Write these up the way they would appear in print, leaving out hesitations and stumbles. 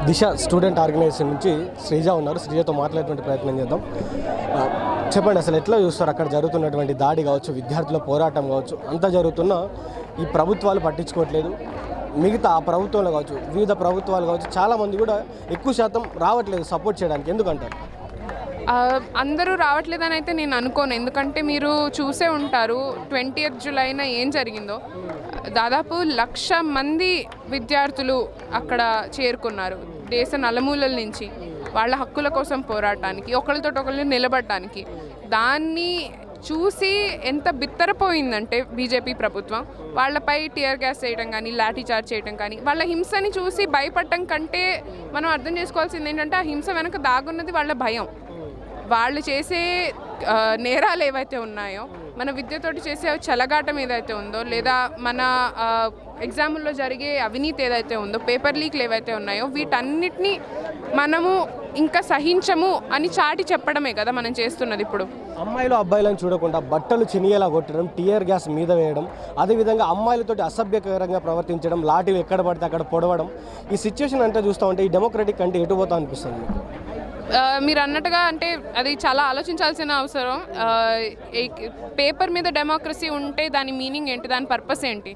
దిశ student organisation నుంచి శ్రీజ ఉన్నారు. శ్రీజతో మాట్లాడేటువంటి ప్రయత్నం చేద్దాం. చెప్పండి, అసలు ఎట్లా చూస్తారు అక్కడ జరుగుతున్నటువంటి దాడి కావచ్చు, విద్యార్థుల పోరాటం కావచ్చు, అంతా జరుగుతున్నా ఈ ప్రభుత్వాలు పట్టించుకోవట్లేదు. మిగతా ఆ ప్రభుత్వంలో కావచ్చు, వివిధ ప్రభుత్వాలు కావచ్చు, చాలామంది కూడా ఎక్కువ శాతం రావట్లేదు సపోర్ట్ చేయడానికి. ఎందుకంటారు? అందరూ రావట్లేదని అయితే నేను అనుకోను. ఎందుకంటే మీరు చూసే ఉంటారు 20th జూలైన ఏం జరిగిందో. దాదాపు 1,00,000 మంది విద్యార్థులు అక్కడ చేరుకున్నారు దేశ నలుమూలల నుంచి వాళ్ళ హక్కుల కోసం పోరాటానికి, ఒకరితోటి నిలబడటానికి. దాన్ని చూసి ఎంత బిత్తరపోయిందంటే బీజేపీ ప్రభుత్వం వాళ్ళపై టియర్ గ్యాస్ చేయడం కానీ, లాఠీ చార్జ్ చేయడం కానీ, వాళ్ళ హింసని చూసి భయపడటం కంటే మనం అర్థం చేసుకోవాల్సింది ఏంటంటే ఆ హింస వెనక దాగున్నది వాళ్ళ భయం. వాళ్ళు చేసే నేరాలు ఏవైతే ఉన్నాయో, మన విద్యతోటి చేసే చెలగాటం ఏదైతే ఉందో, లేదా మన ఎగ్జాముల్లో జరిగే అవినీతి ఏదైతే ఉందో, పేపర్ లీక్లు ఏవైతే ఉన్నాయో, వీటన్నిటినీ మనము ఇంకా సహించము అని చాటి చెప్పడమే కదా మనం చేస్తున్నది. ఇప్పుడు అమ్మాయిలు అబ్బాయిలను చూడకుండా బట్టలు చినిగేలా కొట్టడం, టియర్ గ్యాస్ మీద వేయడం, అదేవిధంగా అమ్మాయిలతోటి అసభ్యకరంగా ప్రవర్తించడం, లాఠీలు ఎక్కడ పడితే అక్కడ పొడవడం, ఈ సిచ్యువేషన్ అంటే చూస్తూ ఉంటే ఈ డెమోక్రటిక్ అంటే ఎటు పోతా అనిపిస్తుంది మీకు? మీరు అన్నట్టుగా అంటే అది చాలా ఆలోచించాల్సిన అవసరం. పేపర్ మీద డెమోక్రసీ ఉంటే దాని మీనింగ్ ఏంటి, దాని పర్పస్ ఏంటి?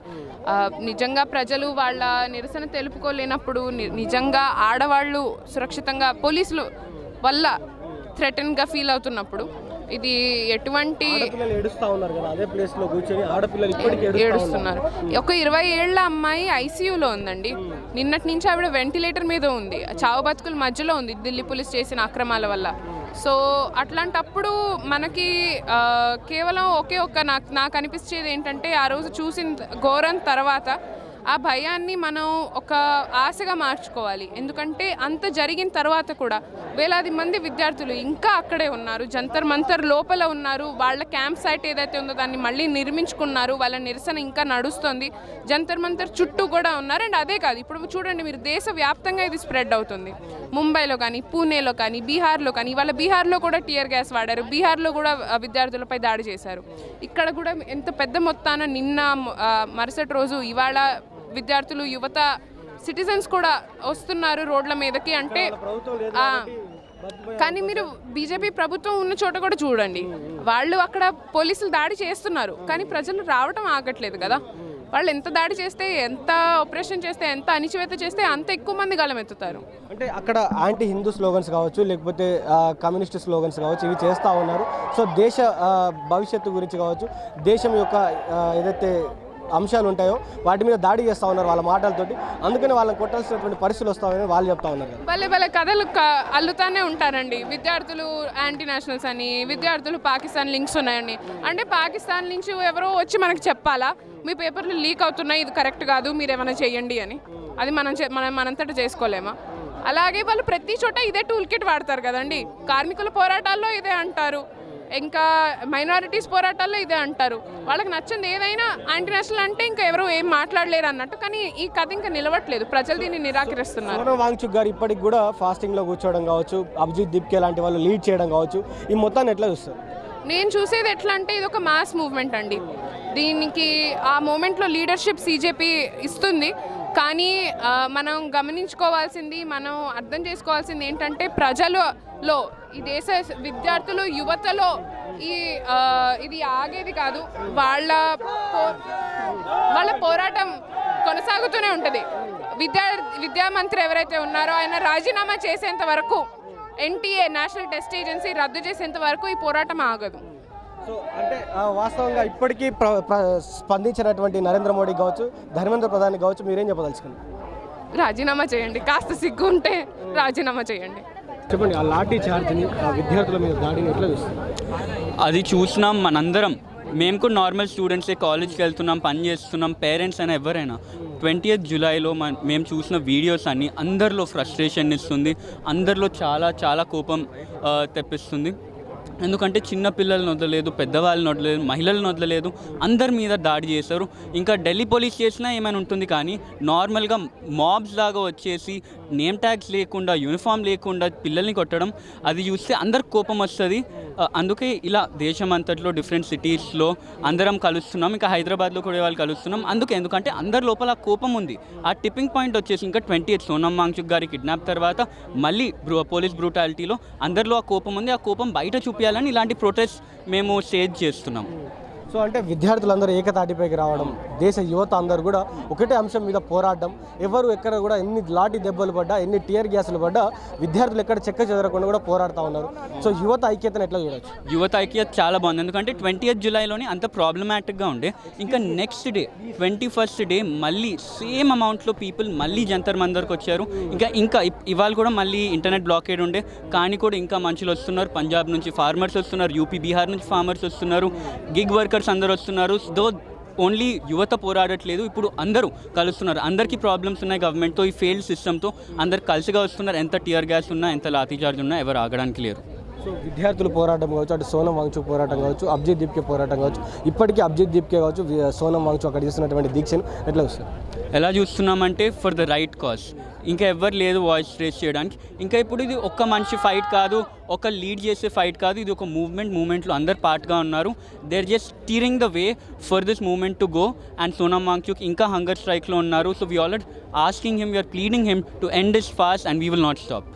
నిజంగా ప్రజలు వాళ్ళ నిరసన తెలుపుకోలేనప్పుడు, నిజంగా ఆడవాళ్ళు సురక్షితంగా పోలీసులు వల్ల థ్రెటన్గా ఫీల్ అవుతున్నప్పుడు, ఇది ఎటువంటి ఏడుస్తున్నారు. ఒక 20 ఏళ్ల అమ్మాయి ఐసీయూలో ఉందండి. నిన్నటి నుంచి ఆవిడ వెంటిలేటర్ మీద ఉంది, చావు బతుకుల మధ్యలో ఉంది ఢిల్లీ పోలీస్ చేసిన అక్రమాల వల్ల. సో అట్లాంటప్పుడు మనకి కేవలం నాకు అనిపించేది ఏంటంటే, ఆ రోజు చూసిన ఘోరం తర్వాత ఆ భయాన్ని మనం ఒక ఆశగా మార్చుకోవాలి. ఎందుకంటే అంత జరిగిన తర్వాత కూడా వేలాది మంది విద్యార్థులు ఇంకా అక్కడే ఉన్నారు, జంతర్ మంతర్ లోపల ఉన్నారు. వాళ్ళ క్యాంప్ సైట్ ఏదైతే ఉందో దాన్ని మళ్ళీ నిర్మించుకున్నారు, వాళ్ళ నిరసన ఇంకా నడుస్తుంది. జంతర్ మంతర్ చుట్టూ కూడా ఉన్నారు. అండ్ అదే కాదు, ఇప్పుడు చూడండి మీరు, దేశవ్యాప్తంగా ఇది స్ప్రెడ్ అవుతుంది. ముంబైలో కానీ, పూణేలో కానీ, బీహార్లో కానీ. ఇవాళ బీహార్లో కూడా టియర్ గ్యాస్ వాడారు, బీహార్లో కూడా విద్యార్థులపై దాడి చేశారు. ఇక్కడ కూడా ఎంత పెద్ద మొత్తాన నిన్న మరుసటి రోజు ఇవాళ విద్యార్థులు, యువత, సిటిజన్స్ కూడా వస్తున్నారు రోడ్ల మీదకి. అంటే కానీ మీరు బీజేపీ ప్రభుత్వం ఉన్న చోట కూడా చూడండి, వాళ్ళు అక్కడ పోలీసులు దాడి చేస్తున్నారు, కానీ ప్రజలు రావటం ఆగట్లేదు కదా. వాళ్ళు ఎంత దాడి చేస్తే, ఎంత ఆపరేషన్ చేస్తే, ఎంత అణిచివేత చేస్తే అంత ఎక్కువ మంది గలమెత్తుతారు. అంటే అక్కడ యాంటీ హిందూ స్లోగన్స్ కావచ్చు, లేకపోతే కమ్యూనిస్ట్ స్లోగన్స్ కావచ్చు, ఇవి చేస్తూ ఉన్నారు. సో దేశ భవిష్యత్తు గురించి కావచ్చు, దేశం యొక్క ఏదైతే అంశాలు ఉంటాయో వాటి మీద దాడి చేస్తూ ఉన్నారు వాళ్ళ మాటలతోటి. అందుకని వాళ్ళని కొట్టాల్సినటువంటి పరిస్థితులు వస్తామని వాళ్ళు చెప్తా ఉన్నారు. వాళ్ళ కథలు అల్లుతానే ఉంటారండి. విద్యార్థులు యాంటీ నేషనల్స్ అని, విద్యార్థులు పాకిస్తాన్ లింక్స్ ఉన్నాయని. అంటే పాకిస్తాన్ నుంచి ఎవరో వచ్చి మనకు చెప్పాలా, మీ పేపర్లు లీక్ అవుతున్నాయి, ఇది కరెక్ట్ కాదు, మీరు ఏమైనా చేయండి అని? అది మనంతటా చేసుకోలేమా? అలాగే వాళ్ళు ప్రతి చోట ఇదే టూల్ కిట్ వాడతారు కదండి. కార్మికుల పోరాటాల్లో ఇదే అంటారు, ఇంకా మైనారిటీస్ పోరాటాల్లో ఇదే అంటారు. వాళ్ళకి నచ్చింది ఏదైనా యాంటీ నేషనల్ అంటే ఇంకా ఎవరు ఏం మాట్లాడలేరు అన్నట్టు. కానీ ఈ కథ ఇంకా నిలవట్లేదు, ప్రజలు దీన్ని నిరాకరిస్తున్నారు. సోనం వాంగ్చుక్ గారు ఇప్పటికి కూడా ఫాస్టింగ్లో కూర్చోవడం కావచ్చు, అభిజిత్ దీప్కే లాంటి వాళ్ళు లీడ్ చేయడం కావచ్చు, ఈ మొత్తాన్ని ఎట్లా చూస్తారు? నేను చూసేది ఎట్లా అంటే, ఇది ఒక మాస్ మూవ్మెంట్ అండి. దీనికి ఆ మూమెంట్లో లీడర్షిప్ సీజేపీ ఇస్తుంది. కానీ మనం గమనించుకోవాల్సింది, మనం అర్థం చేసుకోవాల్సింది ఏంటంటే, ప్రజలలో, ఈ దేశ విద్యార్థులు, యువతలో ఇది ఆగేది కాదు. వాళ్ళ పోరాటం కొనసాగుతూనే ఉంటుంది. విద్యామంత్రి ఎవరైతే ఉన్నారో ఆయన రాజీనామా చేసేంత వరకు, ఎన్టీఏ నేషనల్ టెస్ట్ ఏజెన్సీ రద్దు చేసేంత వరకు ఈ పోరాటం ఆగదు. సో అంటే వాస్తవంగా ఇప్పటికీ స్పందించినటువంటి నరేంద్ర మోడీ కావచ్చు, ధర్మేంద్ర ప్రధాని కావచ్చు, మీరేం చెప్పదలుచుకున్నారు? రాజీనామా చేయండి, కాస్త సిగ్గు ఉంటే రాజీనామా చేయండి. చెప్పండి, ఆ లాఠీ చార్జ్ని, ఆ విద్యార్థుల మీద దాడిని ఎట్లా చూస్తారు? అది చూసినాం మనందరం. మేము కూడా నార్మల్ స్టూడెంట్సే, కాలేజ్కి వెళ్తున్నాం, పని చేస్తున్నాం, పేరెంట్స్ అయినా ఎవరైనా. 20th జూలైలో మేము చూసిన వీడియోస్ అన్నీ అందరిలో ఫ్రస్ట్రేషన్ ఇస్తుంది, అందరిలో చాలా చాలా కోపం తెప్పిస్తుంది. ఎందుకంటే చిన్న పిల్లలను వదలలేదు, పెద్దవాళ్ళని వదలలేదు, మహిళలను వదలలేదు, అందరి మీద దాడి చేశారు. ఇంకా ఢిల్లీ పోలీస్ చేసినా ఏమైనా ఉంటుంది, కానీ నార్మల్గా మాబ్స్ లాగా వచ్చేసి నేమ్ ట్యాగ్స్ లేకుండా యూనిఫామ్ లేకుండా పిల్లల్ని కొట్టడం అది చూస్తే అందరికి కోపం వస్తుంది. అందుకే ఇలా దేశం అంతట్లో డిఫరెంట్ సిటీస్లో అందరం కలుస్తున్నాం, ఇంకా హైదరాబాద్లో కూడా వాళ్ళు కలుస్తున్నాం. ఎందుకంటే అందరి లోపల కోపం ఉంది. ఆ టిప్పింగ్ పాయింట్ వచ్చేసి ఇంకా 20th సోనం వాంగ్చుక్ గారి కిడ్నాప్ తర్వాత మళ్ళీ పోలీస్ బ్రూటాలిటీలో అందరిలో ఆ కోపం ఉంది. ఆ కోపం బయట చూపించాలని ఇలాంటి ప్రొటెస్ట్ మేము స్టేజ్ చేస్తున్నాం. సో అంటే విద్యార్థులందరూ ఏకతాటిపైకి రావడం, దేశ యువత అందరూ కూడా ఒకటే అంశం మీద పోరాడడం, ఎవరు ఎక్కడ కూడా ఎన్ని లాఠీ దెబ్బలు పడ్డా, ఎన్ని టియర్ గ్యాసులు పడ్డా విద్యార్థులు ఎక్కడ చెక్క చెదరకుండా కూడా పోరాడుతూ ఉన్నారు. సో యువత ఐక్యతను ఎట్లా చూడొచ్చు? యువత ఐక్యత చాలా బాగుంది, ఎందుకంటే 20th జూలైలోనే అంత ప్రాబ్లమాటిక్గా ఉండే. ఇంకా నెక్స్ట్ డే 21st డే మళ్ళీ సేమ్ అమౌంట్లో పీపుల్ మళ్ళీ జంతర్ మందర్కి వచ్చారు. ఇంకా ఇవాళ కూడా మళ్ళీ ఇంటర్నెట్ బ్లాకేడ్ ఉండే, కానీ కూడా ఇంకా మనుషులు వస్తున్నారు. పంజాబ్ నుంచి ఫార్మర్స్ వస్తున్నారు, యూపీ బీహార్ నుంచి ఫార్మర్స్ వస్తున్నారు, గిగ్ వర్కర్స్ అందరూ వస్తున్నారు. ఓన్లీ యువత పోరాడట్లేదు, ఇప్పుడు అందరూ కలుస్తున్నారు. అందరికీ ప్రాబ్లమ్స్ ఉన్నాయి గవర్నమెంట్తో, ఈ ఫెయిల్డ్ సిస్టమ్తో. అందరు కలిసిగా వస్తున్నారు. ఎంత టియర్ గ్యాస్ ఉన్నా, ఎంత లాఠీ చార్జ్ ఉన్నా ఎవరు ఆగడానికి లేరు. సో విద్యార్థులు పోరాటం కావచ్చు, అటు సోనం వాంగ్చుక్ పోరాటం కావచ్చు, అభిజిత్ దీప్కే పోరాటం కావచ్చు, ఇప్పటికీ అభిజిత్ దీప్కే కావచ్చు, సోనం వాంగ్చుక్ అక్కడ చేస్తున్నటువంటి దీక్షను ఎట్లా వస్తారు? ఎలా చూస్తున్నామంటే ఫర్ ద రైట్ కాజ్. ఇంకా ఎవరు లేదు వాయిస్ రేస్ చేయడానికి. ఇంకా ఇప్పుడు ఇది ఒక్క మనిషి ఫైట్ కాదు, ఒక లీడ్ చేసే ఫైట్ కాదు, ఇది ఒక మూమెంట్లో అందరు పార్ట్గా ఉన్నారు. They are just steering the way for this moment to go. And Sonam Wangchuk ఇంకా హంగర్ స్ట్రైక్లో ఉన్నారు. So we already asking him, we are pleading him to end this fast and we will not stop.